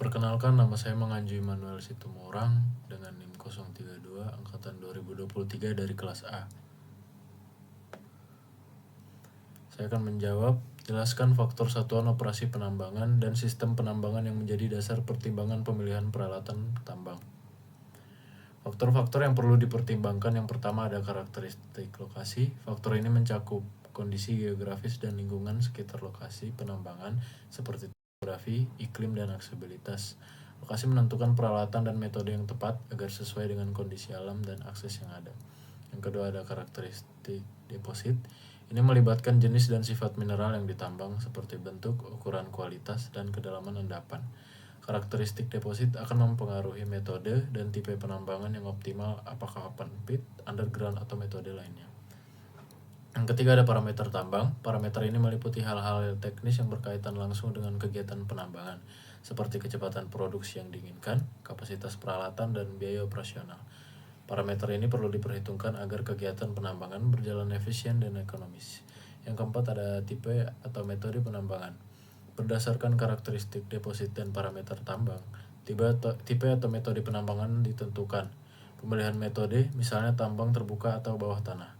Perkenalkan, nama saya Manganju Immanuel Situmorang dengan NIM 032 angkatan 2023 dari kelas A. Saya akan menjawab, jelaskan faktor satuan operasi penambangan dan sistem penambangan yang menjadi dasar pertimbangan pemilihan peralatan tambang. Faktor-faktor yang perlu dipertimbangkan yang pertama ada karakteristik lokasi. Faktor ini mencakup kondisi geografis dan lingkungan sekitar lokasi penambangan seperti topografi, iklim, dan aksesibilitas. Lokasi menentukan peralatan dan metode yang tepat agar sesuai dengan kondisi alam dan akses yang ada. Yang kedua ada karakteristik deposit. Ini melibatkan jenis dan sifat mineral yang ditambang seperti bentuk, ukuran, kualitas, dan kedalaman endapan. Karakteristik deposit akan mempengaruhi metode dan tipe penambangan yang optimal, apakah open pit, underground, atau metode lainnya. Yang ketiga ada parameter tambang. Parameter ini meliputi hal-hal teknis yang berkaitan langsung dengan kegiatan penambangan, seperti kecepatan produksi yang diinginkan, kapasitas peralatan, dan biaya operasional. Parameter ini perlu diperhitungkan agar kegiatan penambangan berjalan efisien dan ekonomis. Yang keempat ada tipe atau metode penambangan. Berdasarkan karakteristik deposit dan parameter tambang, tipe atau metode penambangan ditentukan. Pemilihan metode, misalnya tambang terbuka atau bawah tanah,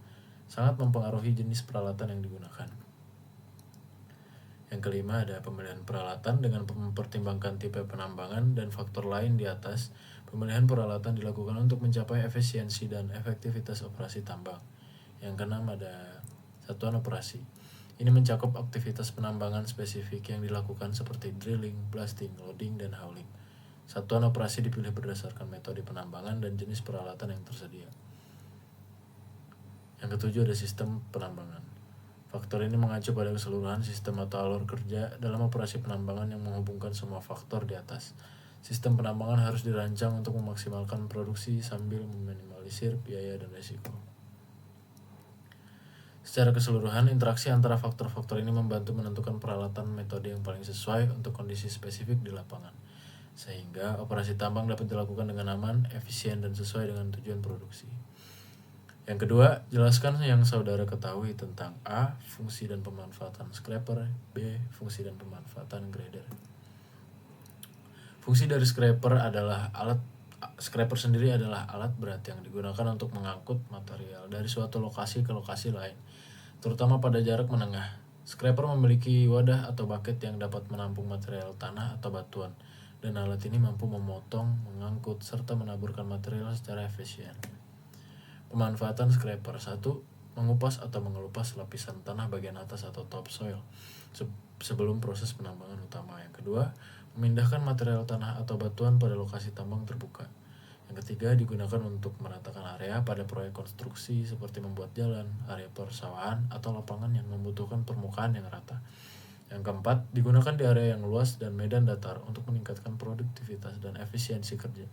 sangat mempengaruhi jenis peralatan yang digunakan. Yang kelima ada pemilihan peralatan dengan mempertimbangkan tipe penambangan dan faktor lain di atas. Pemilihan peralatan dilakukan untuk mencapai efisiensi dan efektivitas operasi tambang. Yang keenam ada satuan operasi. Ini mencakup aktivitas penambangan spesifik yang dilakukan seperti drilling, blasting, loading, dan hauling. Satuan operasi dipilih berdasarkan metode penambangan dan jenis peralatan yang tersedia. Yang ketujuh ada sistem penambangan. Faktor ini mengacu pada keseluruhan sistem atau alur kerja dalam operasi penambangan yang menghubungkan semua faktor di atas. Sistem penambangan harus dirancang untuk memaksimalkan produksi sambil meminimalisir biaya dan risiko. Secara keseluruhan, interaksi antara faktor-faktor ini membantu menentukan peralatan metode yang paling sesuai untuk kondisi spesifik di lapangan, sehingga operasi tambang dapat dilakukan dengan aman, efisien, dan sesuai dengan tujuan produksi. Yang kedua, jelaskan yang saudara ketahui tentang A. Fungsi dan pemanfaatan scraper. B. Fungsi dan pemanfaatan grader. Fungsi dari scraper sendiri adalah alat berat yang digunakan untuk mengangkut material dari suatu lokasi ke lokasi lain, terutama pada jarak menengah. Scraper memiliki wadah atau bucket yang dapat menampung material tanah atau batuan, dan alat ini mampu memotong, mengangkut, serta menaburkan material secara efisien. Pemanfaatan scraper. 1. Mengupas atau mengelupas lapisan tanah bagian atas atau topsoil sebelum proses penambangan utama. Yang kedua, memindahkan material tanah atau batuan pada lokasi tambang terbuka. Yang ketiga, digunakan untuk meratakan area pada proyek konstruksi seperti membuat jalan, area persawahan, atau lapangan yang membutuhkan permukaan yang rata. Yang keempat, digunakan di area yang luas dan medan datar untuk meningkatkan produktivitas dan efisiensi kerja.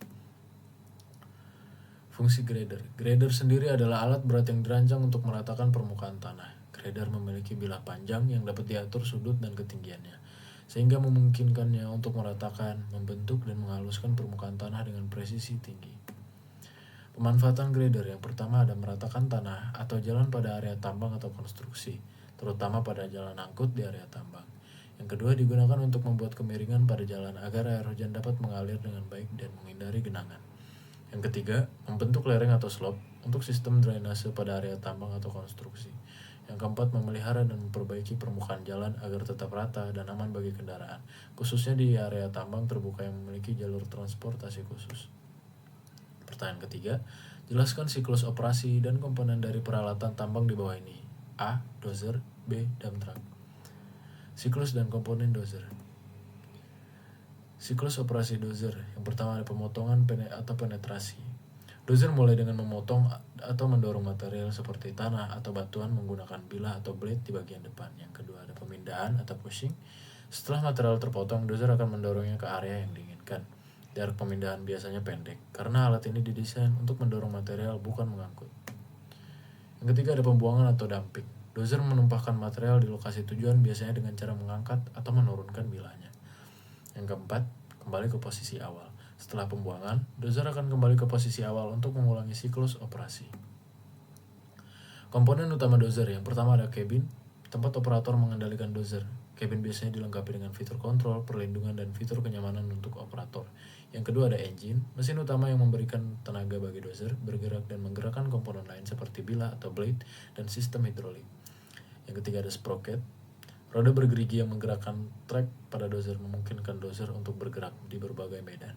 Fungsi grader. Grader sendiri adalah alat berat yang dirancang untuk meratakan permukaan tanah. Grader memiliki bilah panjang yang dapat diatur sudut dan ketinggiannya, sehingga memungkinkannya untuk meratakan, membentuk, dan menghaluskan permukaan tanah dengan presisi tinggi. Pemanfaatan grader yang pertama ada meratakan tanah atau jalan pada area tambang atau konstruksi, terutama pada jalan angkut di area tambang. Yang kedua, digunakan untuk membuat kemiringan pada jalan agar air hujan dapat mengalir dengan baik dan menghindari genangan. Yang ketiga, membentuk lereng atau slope untuk sistem drainase pada area tambang atau konstruksi. Yang keempat, memelihara dan memperbaiki permukaan jalan agar tetap rata dan aman bagi kendaraan, khususnya di area tambang terbuka yang memiliki jalur transportasi khusus. Pertanyaan ketiga, jelaskan siklus operasi dan komponen dari peralatan tambang di bawah ini. A. Dozer. B. Dump truck. Siklus dan komponen dozer. Siklus operasi dozer. Yang pertama ada pemotongan atau penetrasi. Dozer mulai dengan memotong atau mendorong material seperti tanah atau batuan menggunakan bilah atau blade di bagian depan. Yang kedua ada pemindahan atau pushing. Setelah material terpotong, dozer akan mendorongnya ke area yang diinginkan. Jarak pemindahan biasanya pendek, karena alat ini didesain untuk mendorong material bukan mengangkut. Yang ketiga ada pembuangan atau dumping. Dozer menumpahkan material di lokasi tujuan biasanya dengan cara mengangkat atau menurunkan bilahnya. Yang keempat, kembali ke posisi awal. Setelah pembuangan, dozer akan kembali ke posisi awal untuk mengulangi siklus operasi. Komponen utama dozer. Yang pertama ada cabin, tempat operator mengendalikan dozer. Cabin biasanya dilengkapi dengan fitur kontrol, perlindungan, dan fitur kenyamanan untuk operator. Yang kedua ada engine, mesin utama yang memberikan tenaga bagi dozer, bergerak dan menggerakkan komponen lain seperti bila atau blade, dan sistem hidrolik. Yang ketiga ada sprocket, roda bergerigi yang menggerakkan trek pada dozer memungkinkan dozer untuk bergerak di berbagai medan.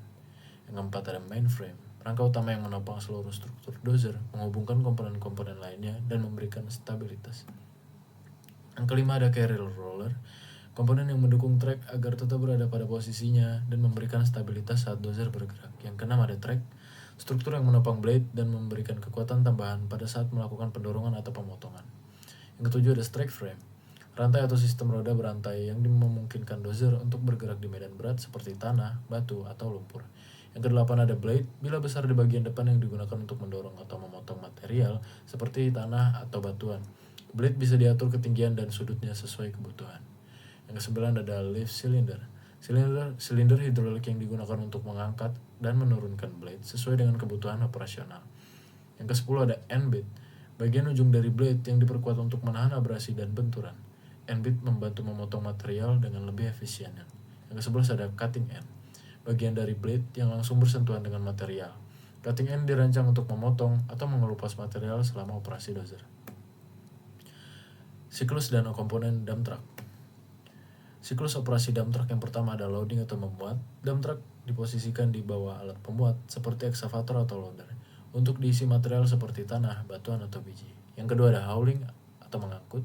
Yang keempat ada mainframe, rangka utama yang menopang seluruh struktur dozer, menghubungkan komponen-komponen lainnya, dan memberikan stabilitas. Yang kelima ada carrier roller, komponen yang mendukung trek agar tetap berada pada posisinya dan memberikan stabilitas saat dozer bergerak. Yang keenam ada track, struktur yang menopang blade dan memberikan kekuatan tambahan pada saat melakukan pendorongan atau pemotongan. Yang ketujuh ada strike frame, rantai atau sistem roda berantai yang memungkinkan dozer untuk bergerak di medan berat seperti tanah, batu, atau lumpur. Yang kedelapan ada blade, bila besar di bagian depan yang digunakan untuk mendorong atau memotong material seperti tanah atau batuan. Blade bisa diatur ketinggian dan sudutnya sesuai kebutuhan. Yang kesembilan ada lift cylinder. Silinder hidrolik yang digunakan untuk mengangkat dan menurunkan blade sesuai dengan kebutuhan operasional. Yang kesepuluh ada end bit, bagian ujung dari blade yang diperkuat untuk menahan abrasi dan benturan. End bit membantu memotong material dengan lebih efisien. Yang kesebelas ada cutting end, bagian dari blade yang langsung bersentuhan dengan material. Cutting end dirancang untuk memotong atau mengelupas material selama operasi dozer. Siklus dan komponen dump truck. Siklus operasi dump truck yang pertama ada loading atau memuat. Dump truck diposisikan di bawah alat pemuat seperti eksavator atau loader untuk diisi material seperti tanah, batuan, atau biji. Yang kedua ada hauling atau mengangkut.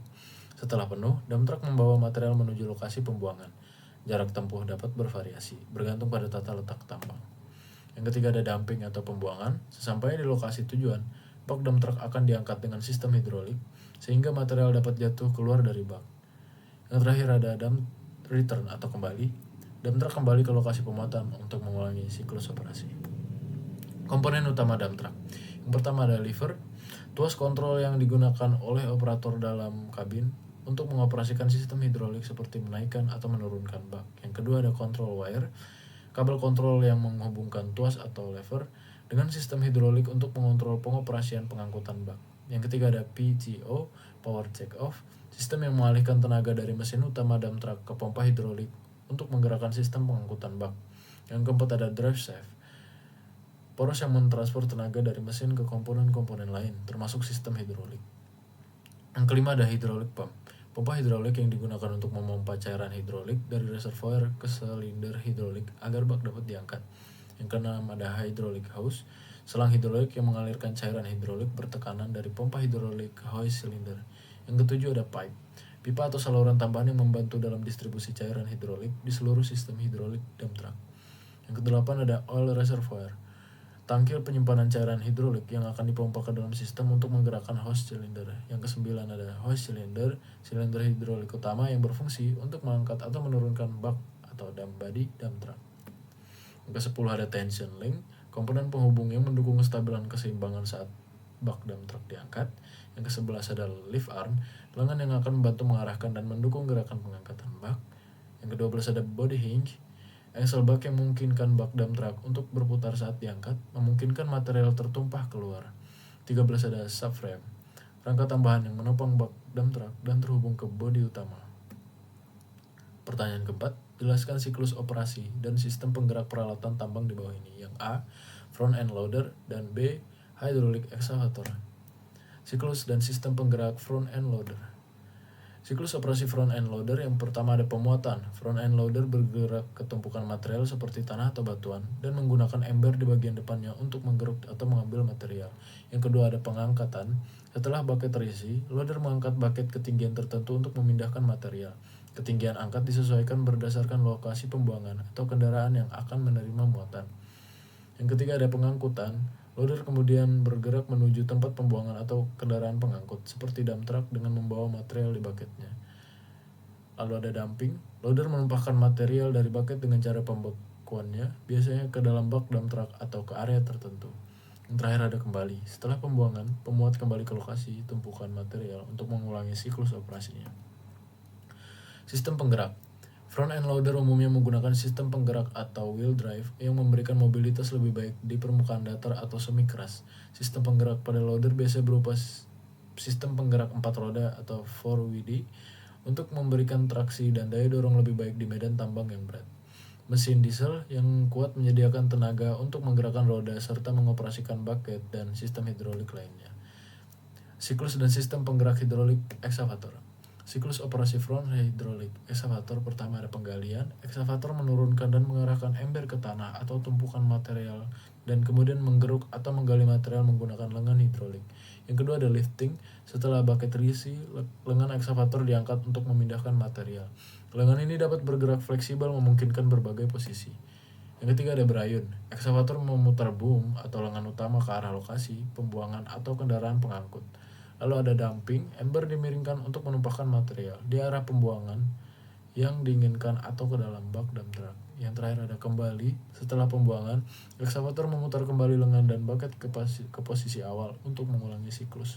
Setelah penuh, dump truck membawa material menuju lokasi pembuangan. Jarak tempuh dapat bervariasi, bergantung pada tata letak tambang. Yang ketiga ada dumping atau pembuangan. Sesampainya di lokasi tujuan, bak dump truck akan diangkat dengan sistem hidrolik, sehingga material dapat jatuh keluar dari bak. Yang terakhir ada dump return atau kembali. Dump truck kembali ke lokasi pemuatan untuk mengulangi siklus operasi. Komponen utama dump truck. Yang pertama ada lever, tuas kontrol yang digunakan oleh operator dalam kabin untuk mengoperasikan sistem hidrolik seperti menaikkan atau menurunkan bak. Yang kedua ada control wire, kabel kontrol yang menghubungkan tuas atau lever dengan sistem hidrolik untuk mengontrol pengoperasian pengangkutan bak. Yang ketiga ada PTO, power take off, sistem yang mengalihkan tenaga dari mesin utama dump truck ke pompa hidrolik untuk menggerakkan sistem pengangkutan bak. Yang keempat ada drive shaft, poros yang mentransfer tenaga dari mesin ke komponen-komponen lain, termasuk sistem hidrolik. Yang kelima ada hydraulic pump, pompa hidrolik yang digunakan untuk memompa cairan hidrolik dari reservoir ke silinder hidrolik agar bak dapat diangkat. Yang keenam ada hydraulic hose, selang hidrolik yang mengalirkan cairan hidrolik bertekanan dari pompa hidrolik ke hose silinder. Yang ketujuh ada pipe, pipa atau saluran tambahan yang membantu dalam distribusi cairan hidrolik di seluruh sistem hidrolik dump truck. Yang kedelapan ada oil reservoir, tangkil penyimpanan cairan hidrolik yang akan dipompa ke dalam sistem untuk menggerakkan hose cylinder. Yang kesembilan ada hose cylinder, silinder hidrolik utama yang berfungsi untuk mengangkat atau menurunkan bak atau dump body dump truck. Yang kesepuluh ada tension link, komponen penghubung yang mendukung kestabilan keseimbangan saat bak dump truck diangkat. Yang ke-11 ada lift arm, lengan yang akan membantu mengarahkan dan mendukung gerakan pengangkatan bak. Yang ke-12 ada body hinge, engsel bak yang memungkinkan bak dump truck untuk berputar saat diangkat, memungkinkan material tertumpah keluar. 13 ada subframe, rangka tambahan yang menopang bak dump truck dan terhubung ke bodi utama. Pertanyaan keempat, jelaskan siklus operasi dan sistem penggerak peralatan tambang di bawah ini. Yang A, front end loader, dan B, hydraulic excavator. Siklus dan sistem penggerak front end loader. Siklus operasi front end loader yang pertama ada pemuatan. Front end loader bergerak ke tumpukan material seperti tanah atau batuan dan menggunakan ember di bagian depannya untuk menggeruk atau mengambil material. Yang kedua ada pengangkatan. Setelah bucket terisi, loader mengangkat bucket ketinggian tertentu untuk memindahkan material. Ketinggian angkat disesuaikan berdasarkan lokasi pembuangan atau kendaraan yang akan menerima muatan. Yang ketiga ada pengangkutan. Loader kemudian bergerak menuju tempat pembuangan atau kendaraan pengangkut, seperti dump truck dengan membawa material di bucketnya. Lalu ada dumping. Loader menumpahkan material dari bucket dengan cara pembekuannya, biasanya ke dalam bak dump truck atau ke area tertentu. Yang terakhir ada kembali. Setelah pembuangan, pemuat kembali ke lokasi tumpukan material untuk mengulangi siklus operasinya. Sistem penggerak. Front end loader umumnya menggunakan sistem penggerak atau wheel drive yang memberikan mobilitas lebih baik di permukaan datar atau semi keras. Sistem penggerak pada loader biasanya berupa sistem penggerak 4 roda atau 4WD untuk memberikan traksi dan daya dorong lebih baik di medan tambang yang berat. Mesin diesel yang kuat menyediakan tenaga untuk menggerakkan roda serta mengoperasikan bucket dan sistem hidrolik lainnya. Siklus dan sistem penggerak hidrolik ekskavator. Siklus operasi front hidrolik ekskavator pertama ada penggalian. Ekskavator menurunkan dan mengarahkan ember ke tanah atau tumpukan material dan kemudian menggeruk atau menggali material menggunakan lengan hidrolik. Yang kedua ada lifting. Setelah bucket terisi, lengan ekskavator diangkat untuk memindahkan material. Lengan ini dapat bergerak fleksibel memungkinkan berbagai posisi. Yang ketiga ada berayun. Ekskavator memutar boom atau lengan utama ke arah lokasi pembuangan atau kendaraan pengangkut. Lalu ada dumping, ember dimiringkan untuk menumpahkan material di arah pembuangan yang diinginkan atau ke dalam bak dump truck. Yang terakhir ada kembali. Setelah pembuangan, ekskavator memutar kembali lengan dan bucket ke posisi awal untuk mengulangi siklus.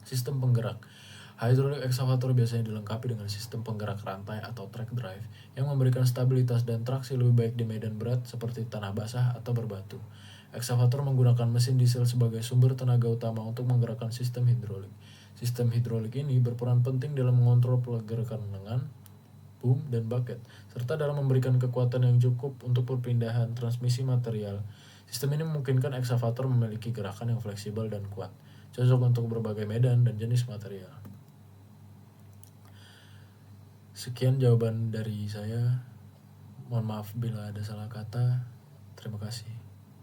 Sistem penggerak. Hydraulic excavator biasanya dilengkapi dengan sistem penggerak rantai atau track drive yang memberikan stabilitas dan traksi lebih baik di medan berat seperti tanah basah atau berbatu. Excavator menggunakan mesin diesel sebagai sumber tenaga utama untuk menggerakkan sistem hidrolik. Sistem hidrolik ini berperan penting dalam mengontrol pergerakan lengan, boom, dan bucket, serta dalam memberikan kekuatan yang cukup untuk perpindahan transmisi material. Sistem ini memungkinkan excavator memiliki gerakan yang fleksibel dan kuat, cocok untuk berbagai medan dan jenis material. Sekian jawaban dari saya. Mohon maaf bila ada salah kata. Terima kasih.